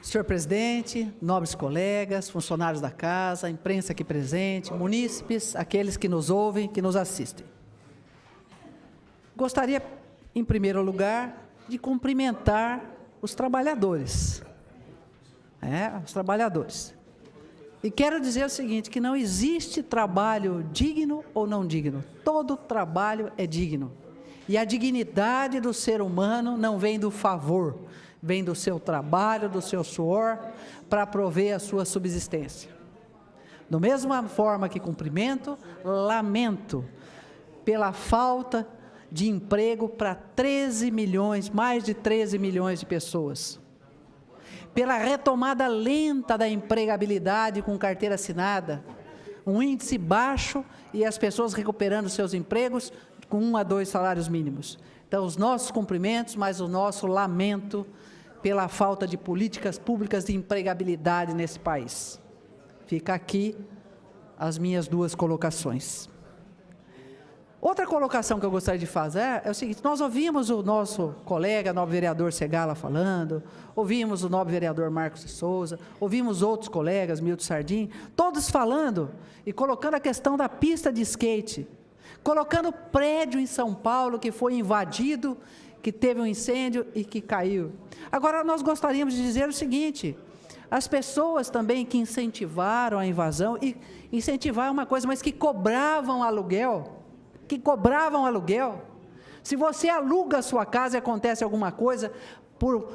Senhor presidente, nobres colegas, funcionários da casa, imprensa aqui presente, munícipes, aqueles que nos ouvem, que nos assistem. Gostaria, em primeiro lugar, de cumprimentar os trabalhadores. Os trabalhadores. E quero dizer o seguinte, que não existe trabalho digno ou não digno. Todo trabalho é digno. E a dignidade do ser humano não vem do favor, vem do seu trabalho, do seu suor, para prover a sua subsistência. Da mesma forma que cumprimento, lamento pela falta de emprego para 13 milhões, mais de 13 milhões de pessoas. Pela retomada lenta da empregabilidade com carteira assinada, um índice baixo e as pessoas recuperando seus empregos com 1 a 2 salários mínimos. Então, os nossos cumprimentos, mas o nosso lamento pela falta de políticas públicas de empregabilidade nesse país. Fica aqui as minhas duas colocações. Outra colocação que eu gostaria de fazer é o seguinte, nós ouvimos o nosso colega, nobre vereador Segala falando, ouvimos o nobre vereador Marcos de Souza, ouvimos outros colegas, Milton Sardim, todos falando e colocando a questão da pista de skate, colocando o prédio em São Paulo que foi invadido, que teve um incêndio e que caiu. Agora, nós gostaríamos de dizer o seguinte, as pessoas também que incentivaram a invasão, e incentivar é uma coisa, mas que cobravam aluguel, se você aluga a sua casa e acontece alguma coisa, por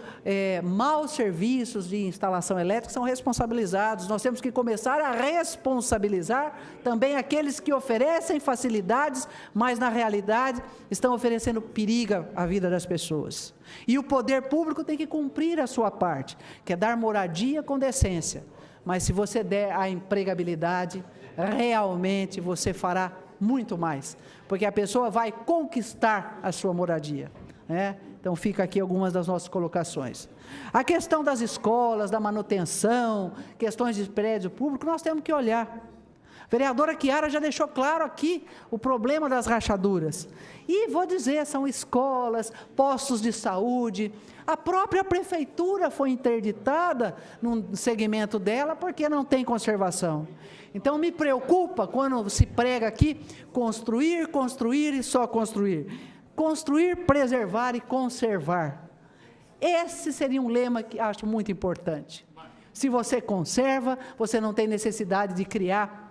maus serviços de instalação elétrica, são responsabilizados. Nós temos que começar a responsabilizar também aqueles que oferecem facilidades, mas na realidade estão oferecendo perigo à vida das pessoas. E o poder público tem que cumprir a sua parte, que é dar moradia com decência. Mas se você der a empregabilidade, realmente você fará muito mais, porque a pessoa vai conquistar a sua moradia, Então, fica aqui algumas das nossas colocações. A questão das escolas, da manutenção, questões de prédio público, nós temos que olhar. A vereadora Chiara já deixou claro aqui o problema das rachaduras. E vou dizer, são escolas, postos de saúde, a própria prefeitura foi interditada no segmento dela porque não tem conservação. Então, me preocupa quando se prega aqui, construir, construir e só construir. Construir, preservar e conservar. Esse seria um lema que acho muito importante. Se você conserva, você não tem necessidade de criar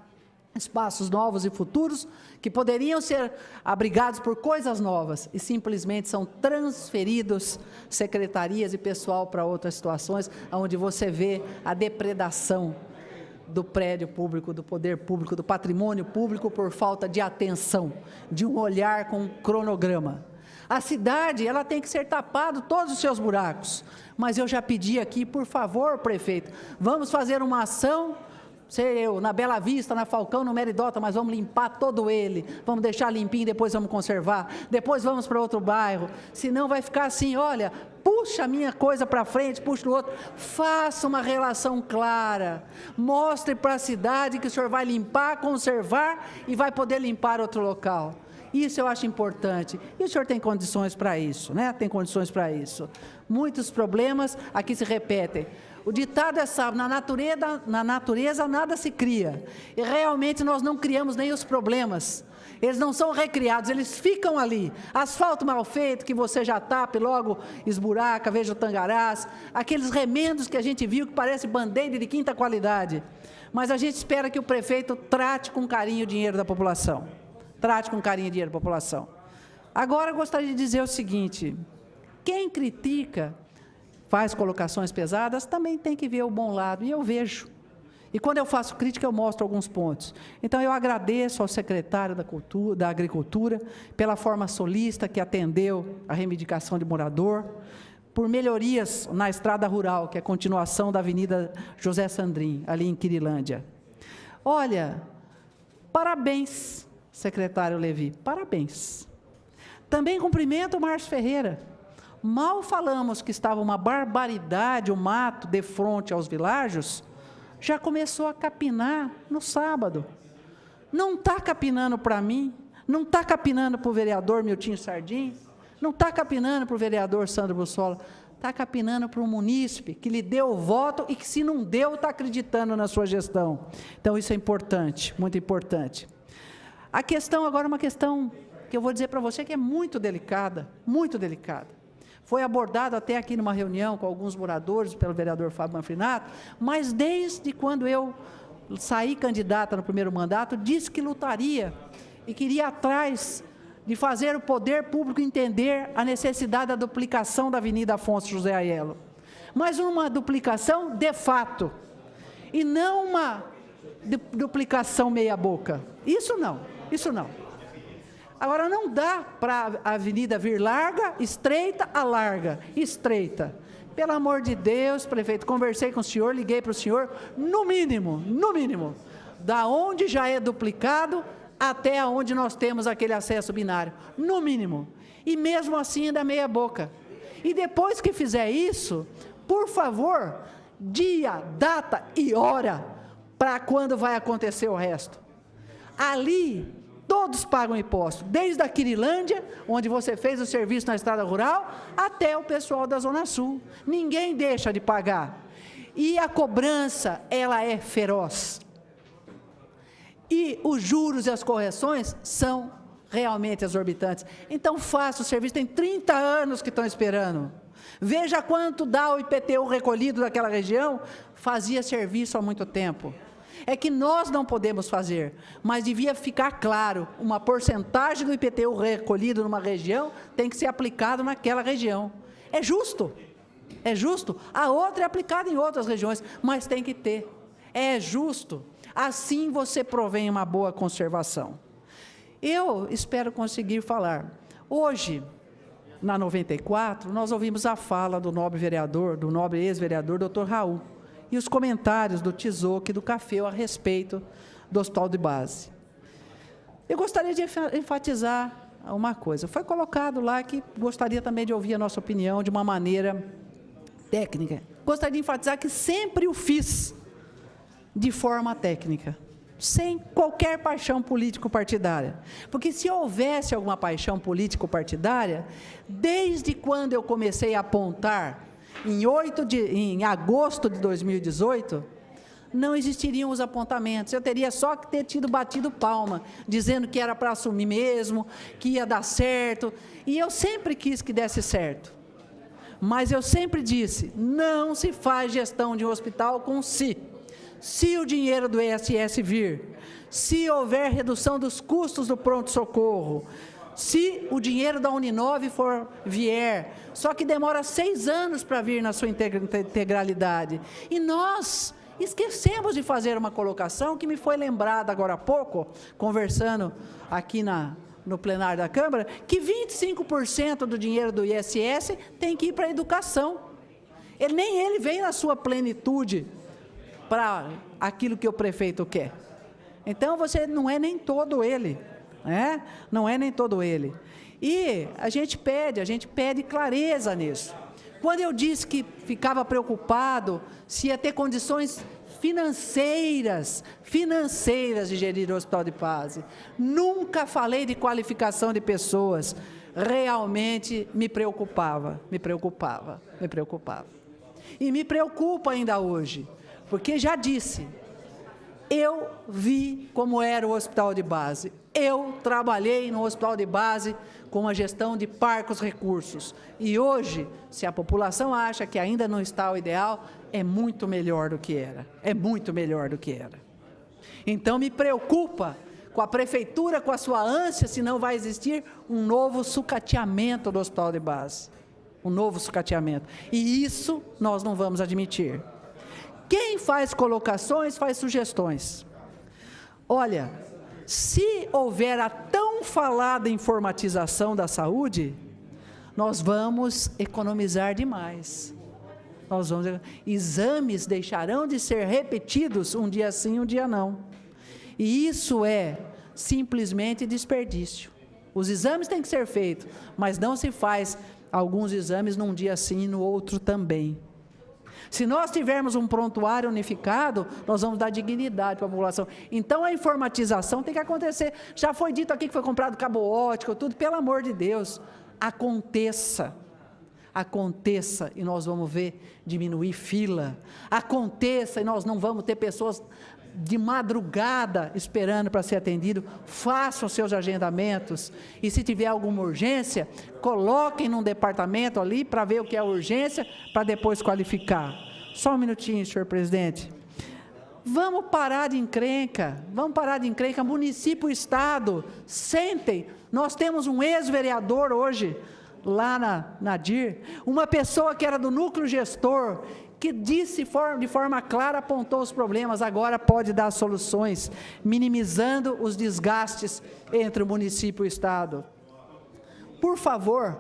espaços novos e futuros, que poderiam ser abrigados por coisas novas, e simplesmente são transferidos secretarias e pessoal para outras situações, onde você vê a depredação do prédio público, do poder público, do patrimônio público, por falta de atenção, de um olhar com um cronograma. A cidade, ela tem que ser tapada, todos os seus buracos, mas eu já pedi aqui, por favor, prefeito, vamos fazer uma ação, sei eu, na Bela Vista, na Falcão, no Meridota, mas vamos limpar todo ele, vamos deixar limpinho, depois vamos conservar, depois vamos para outro bairro, senão vai ficar assim, olha, puxa a minha coisa para frente, puxa o outro, faça uma relação clara, mostre para a cidade que o senhor vai limpar, conservar e vai poder limpar outro local. Isso eu acho importante, e o senhor tem condições para isso, Tem condições para isso. Muitos problemas aqui se repetem. O ditado é sábio, na natureza nada se cria, e realmente nós não criamos nem os problemas, eles não são recriados, eles ficam ali. Asfalto mal feito, que você já tapa e logo esburaca, veja o tangarás, aqueles remendos que a gente viu que parece band-aid de quinta qualidade, mas a gente espera que o prefeito trate com carinho o dinheiro da população, Agora, eu gostaria de dizer o seguinte, quem critica, faz colocações pesadas, também tem que ver o bom lado, e eu vejo. E quando eu faço crítica, eu mostro alguns pontos. Então, eu agradeço ao secretário da Agricultura, pela forma solícita que atendeu a reivindicação de morador, por melhorias na estrada rural, que é a continuação da Avenida José Sandrin, ali em Quirilândia. Olha, parabéns, secretário Levi, parabéns. Também cumprimento o Márcio Ferreira. Mal falamos que estava uma barbaridade o mato de frente aos vilarejos, já começou a capinar no sábado. Não está capinando para mim, não está capinando para o vereador Miltinho Sardim, não está capinando para o vereador Sandro Bussola, está capinando para um munícipe que lhe deu o voto e que, se não deu, está acreditando na sua gestão. Então, isso é importante, muito importante. A questão agora é uma questão que eu vou dizer para você que é muito delicada, muito delicada. Foi abordado até aqui numa reunião com alguns moradores, pelo vereador Fábio Manfrinato, mas desde quando eu saí candidata no primeiro mandato, disse que lutaria e queria atrás de fazer o poder público entender a necessidade da duplicação da Avenida Afonso José Aiello. Mas uma duplicação de fato, e não uma duplicação meia boca. Isso não, isso não. Agora, não dá para a avenida vir larga, estreita, a larga, estreita. Pelo amor de Deus, prefeito, conversei com o senhor, liguei para o senhor, no mínimo, da onde já é duplicado até onde nós temos aquele acesso binário, no mínimo. E mesmo assim ainda meia boca. E depois que fizer isso, por favor, dia, data e hora para quando vai acontecer o resto. Ali, todos pagam imposto, desde a Quirilândia, onde você fez o serviço na estrada rural, até o pessoal da Zona Sul. Ninguém deixa de pagar. E a cobrança, ela é feroz. E os juros e as correções são realmente exorbitantes. Então, faça o serviço, tem 30 anos que estão esperando. Veja quanto dá o IPTU recolhido daquela região, fazia serviço há muito tempo. É que nós não podemos fazer, mas devia ficar claro, uma porcentagem do IPTU recolhido numa região tem que ser aplicado naquela região. É justo, a outra é aplicada em outras regiões, mas tem que ter, é justo, assim você provém uma boa conservação. Eu espero conseguir falar. Hoje, na 94, nós ouvimos a fala do nobre vereador, do nobre ex-vereador, doutor Raul, e os comentários do Tizoc e do Cafeu a respeito do hospital de base. Eu gostaria de enfatizar uma coisa. Foi colocado lá que gostaria também de ouvir a nossa opinião de uma maneira técnica. Gostaria de enfatizar que sempre o fiz de forma técnica, sem qualquer paixão político-partidária. Porque se houvesse alguma paixão político-partidária, desde quando eu comecei a apontar, em agosto de 2018, não existiriam os apontamentos. Eu teria só que ter batido palma, dizendo que era para assumir mesmo, que ia dar certo. E eu sempre quis que desse certo. Mas eu sempre disse, não se faz gestão de um hospital com si. Se o dinheiro do INSS vir, se houver redução dos custos do pronto-socorro, se o dinheiro da Uninove vier, só que demora 6 anos para vir na sua integralidade. E nós esquecemos de fazer uma colocação que me foi lembrada agora há pouco, conversando aqui no plenário da Câmara, que 25% do dinheiro do INSS tem que ir para a educação. Nem ele vem na sua plenitude para aquilo que o prefeito quer. Então, você não é nem todo ele. Não é nem todo ele. E a gente pede clareza nisso. Quando eu disse que ficava preocupado se ia ter condições financeiras de gerir o Hospital de Base, nunca falei de qualificação de pessoas, realmente me preocupava. E me preocupa ainda hoje, porque já disse, eu vi como era o Hospital de Base. Eu trabalhei no Hospital de Base com a gestão de parcos recursos. E hoje, se a população acha que ainda não está ao ideal, é muito melhor do que era. Então, me preocupa com a prefeitura, com a sua ânsia, se não vai existir um novo sucateamento do Hospital de Base. E isso nós não vamos admitir. Quem faz colocações, faz sugestões. Olha, se houver a tão falada informatização da saúde, nós vamos economizar demais. Exames deixarão de ser repetidos um dia sim, um dia não. E isso é simplesmente desperdício. Os exames têm que ser feitos, mas não se faz alguns exames num dia sim e no outro também. Se nós tivermos um prontuário unificado, nós vamos dar dignidade para a população. Então, a informatização tem que acontecer. Já foi dito aqui que foi comprado cabo óptico, tudo, pelo amor de Deus, aconteça. aconteça e nós vamos ver diminuir fila, aconteça e nós não vamos ter pessoas de madrugada esperando para ser atendido. Façam seus agendamentos e se tiver alguma urgência, coloquem num departamento ali para ver o que é urgência, para depois qualificar. Só um minutinho, senhor presidente. Vamos parar de encrenca, município e estado, sentem. Nós temos um ex-vereador hoje, lá na DIR, uma pessoa que era do núcleo gestor, que disse de forma clara, apontou os problemas, agora pode dar soluções, minimizando os desgastes entre o município e o estado. Por favor,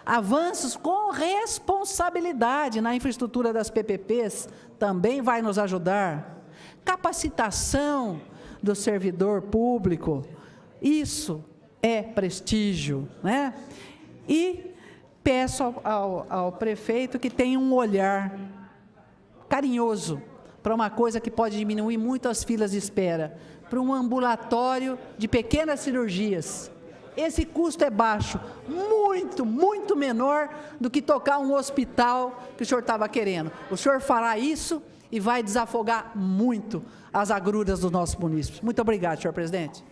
avanços com responsabilidade na infraestrutura das PPPs também vai nos ajudar. Capacitação do servidor público, isso é prestígio, né? E peço ao prefeito que tenha um olhar carinhoso para uma coisa que pode diminuir muito as filas de espera, para um ambulatório de pequenas cirurgias. Esse custo é baixo, muito, muito menor do que tocar um hospital que o senhor estava querendo. O senhor fará isso e vai desafogar muito as agruras dos nossos munícipes. Muito obrigado, senhor presidente.